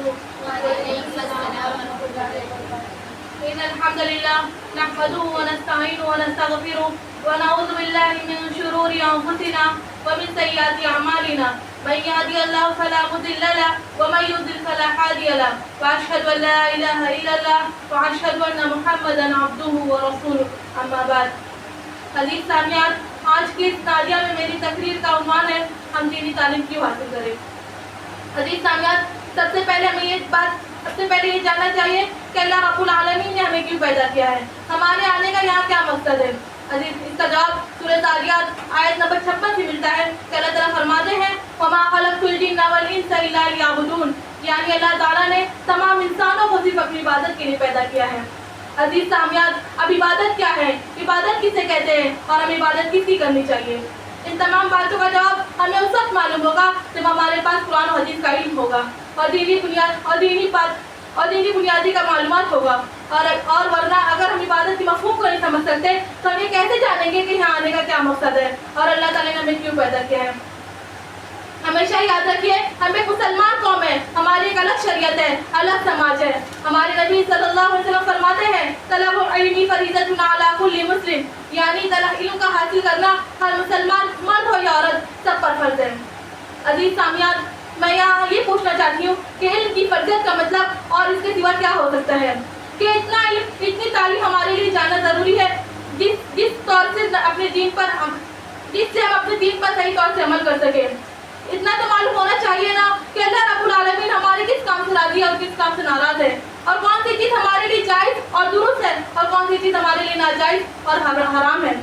وعليكم السلام ورحمة الله وبركاته. إن الحمد لله نحمده ونستعينه ونستغفره ونعوذ بالله من شرور أنفسنا ومن سيئات أعمالنا من يهدي الله فلا مضل له ومن يضلل فلا هادي له وأشهد أن لا إله إلا الله وأشهد أن محمدا عبده ورسوله أما بعد. حدیث سامعین، آج کی اس نادیہ میں میری تقریر کا عنوان ہے ہم دینی تعلیم کیوں حاصل کریں. حدیث سامعین، سب سے پہلے یہ جاننا چاہیے کہ اللہ رب العالمین نے ہمیں کیوں پیدا کیا ہے، ہمارے آنے کا یہاں کیا مقصد ہے. اس کا جواب سورہ ذاریات آیت نمبر 56 سے ملتا ہے کہ اللہ تعالیٰ فرماتے ہیں وَمَا خَلَقْتُ الْجِنَّ وَالْإِنسَ إِلَّا لِيَعْبُدُونَ، یعنی اللہ تعالیٰ نے تمام انسانوں کو صرف اپنی عبادت کے لیے پیدا کیا ہے. عزیز سامعین، اب عبادت کیا ہے، عبادت کسے کہتے ہیں اور ہمیں عبادت کس کی کرنی چاہیے؟ ان تمام باتوں کا جواب ہمیں اس وقت معلوم ہوگا جب ہمارے پاس قرآن و حدیث کا علم ہوگا اور دینی بنیادی کا معلومات ہوگا. اور ورنہ اگر ہم عبادت کی مفہوم کو نہیں سمجھ سکتے تو ہم یہ کیسے جانیں گے کہ یہاں آنے کا کیا مقصد ہے اور اللہ تعالیٰ نے ہمیں کیوں پیدا کیا ہے. ہمیشہ یاد رکھیے ہم ایک مسلمان قوم ہے، ہماری ایک الگ شریعت ہے، الگ سماج ہے. ہمارے نبی صلی اللہ علیہ وسلم فرماتے ہیں طلب العلم فریضۃ علی کل مسلم، یعنی علم کا حاصل کرنا ہر مسلمان مرد ہو یا عورت سب پر فرض ہے. عزیز سامعین، میں یہاں یہ پوچھنا چاہتی ہوں کہ علم کی فرضیت کا مطلب اور اس کے سوا کیا ہو سکتا ہے کہ اتنا علم، اتنی تعلیم ہمارے لیے جاننا ضروری ہے جس طور سے اپنے دین پر جس سے ہم اپنے دین پر صحیح طور سے عمل کر سکیں. اتنا تو معلوم ہونا چاہیے نا کہ اللہ رب العالمین ہمارے کس کام سے راضی ہے اور کس کام سے ناراض ہے، اور کون سی چیز ہمارے لیے جائز اور درست ہے اور کون سی چیز ہمارے لیے ناجائز اور حرام ہے.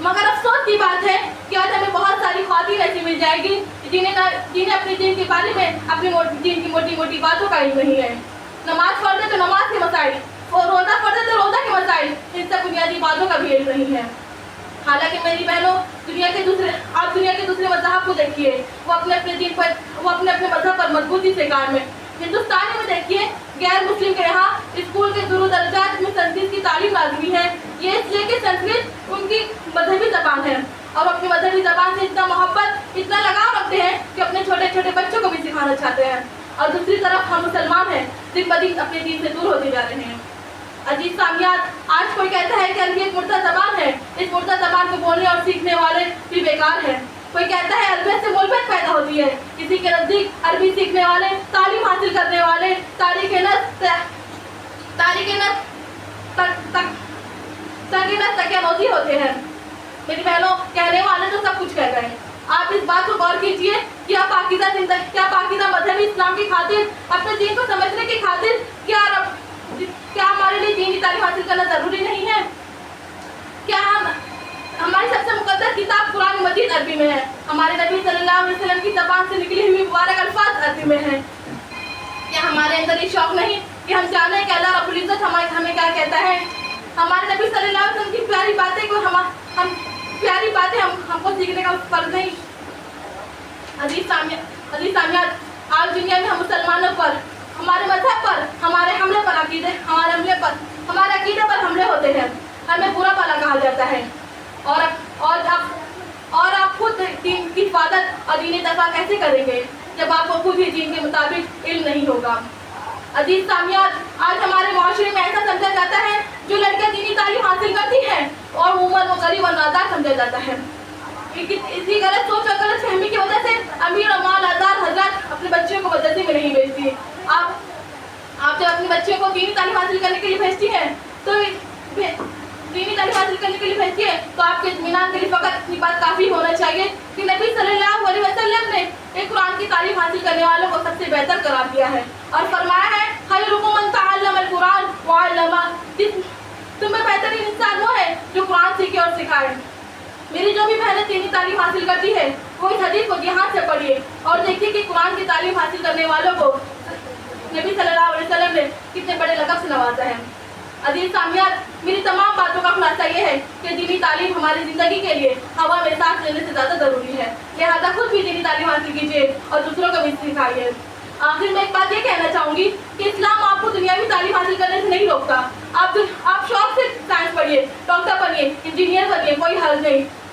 مگر افسوس کی بات ہے کہ آج ہمیں بہت ساری خواتین ایسی مل جائے گی جنہیں اپنے دین کے بارے میں اپنے دین کی موٹی موٹی باتوں کا علم نہیں ہے. نماز پڑھتے تو نماز کے مسائل اور روزہ پڑھتے تو روزہ کے مسائل، ان سے بنیادی باتوں کا بھی علم نہیں ہے. حالانکہ میری بہنوں، دنیا کے دوسرے مذہب کو دیکھیے، وہ اپنے مذہب پر مضبوطی سے قائم ہے. ہندوستان میں دیکھیے غیر مسلم کے یہاں اسکول کے دور و درجات میں سنسکرت کی تعلیم لازمی ہے. یہ اس لیے کہ سنسکرت ان کی مذہبی زبان ہے اور اپنی مذہبی زبان سے اتنا محبت، اتنا لگاؤ رکھتے ہیں کہ اپنے چھوٹے چھوٹے بچوں کو بھی سکھانا چاہتے ہیں. اور دوسری طرف ہم مسلمان ہیں، دن بدن اپنے دین سے دور ہوتے جا رہے ہیں. عزیز سامعین، آج کوئی کہتا ہے کہ عربی ایک مردہ زبان ہے، اس مردہ زبان کو بولنے اور سیکھنے والے بھی بیکار ہیں. کوئی کہتا ہے عربی سے ملبت پیدا ہوتی ہے، کسی کے نزدیک عربی سیکھنے والے، تعلیم حاصل کرنے والے تاریخ تک نوزی ہوتے ہیں. میری بہنوں، کہنے والے تو سب کچھ کہہ گئے. آپ اس بات کو غور کیجیے، کیا پاکیزہ مذہبی اسلام کی خاطر، اپنے دین کو سمجھنے کی خاطر کیا ہمارے لیے دینی تعلیم حاصل کرنا ضروری نہیں ہے؟ کیا ہماری سب سے مقدس کتاب قرآن مجید عربی میں ہے، ہمارے نبی صلی اللہ علیہ وسلم کی زبان سے نکلی ہوئی مبارک الفاظ عربی میں ہیں؟ کیا ہمارے اندر یہ شوق نہیں کہ ہم جانیں کہ اللہ رب العزت ہمیں کیا کہتا ہے؟ ہمارے نبی صلی اللہ علیہ وسلم کی پیاری باتیں ہم کو سیکھنے کا فرض نہیں؟ عزیز سامعین، آج دنیا میں ہم مسلمانوں پر، ہمارے مذہب پر، ہمارے عقیدے پر حملے ہوتے ہیں. ہمیں برا بھلا کہا جاتا ہے اور آپ خود دین کی حفاظت اور دینی دفاع کیسے کریں گے جب آپ کو خود ہی دین کے مطابق علم نہیں ہوگا؟ عزیز سامعین، آج ہمارے معاشرے میں ایسا سمجھا جاتا ہے جو لڑکیاں دینی تعلیم حاصل کرتی ہیں اور عموماً وہ غریب اور نادار سمجھا جاتا ہے. اسی غلط سوچ اور غلط فہمی کی وجہ سے امیر اور مالدار حضرات اپنے بچوں کو مدرسے میں نہیں بھیجتی. آپ جب اپنے بچوں کو دینی تعلیم حاصل کرنے کے لیے بھیجتی ہیں تو آپ کے اطمینان کے لیے فقط اتنی بات کافی ہونا چاہیے کہ نبی صلی اللہ علیہ وسلم نے ایک قرآن کی تعلیم حاصل کرنے والوں کو سب سے بہتر قرار دیا ہے اور فرمایا ہے خیرکم من تعلم القرآن وعلمہ، تم میں بہترین انسان وہ ہے جو قرآن سیکھے اور سکھائے. میری جو بھی بہنیں دینی تعلیم حاصل کرتی ہے وہ اس حدیث کو دھیان سے پڑھیے اور دیکھیے کہ قرآن کی تعلیم حاصل کرنے والوں کو نبی صلی اللہ علیہ وسلم نے کتنے بڑے لقب سے نوازا ہے. عزیز سامعین، میری تمام باتوں کا خلاصہ یہ ہے کہ دینی تعلیم ہماری زندگی کے لیے ہوا میں سانس لینے سے زیادہ ضروری ہے، لہٰذا خود بھی دینی تعلیم حاصل کیجیے اور دوسروں کو بھی سکھائیے. آخر میں ایک بات یہ کہنا چاہوں گی کہ اسلام آپ کو دنیاوی تعلیم حاصل کرنے سے نہیں روکتا. آپ شوق سے سائنس پڑھیے، ڈاکٹر بنیے، انجینئر بنیے، کوئی حرج نہیں.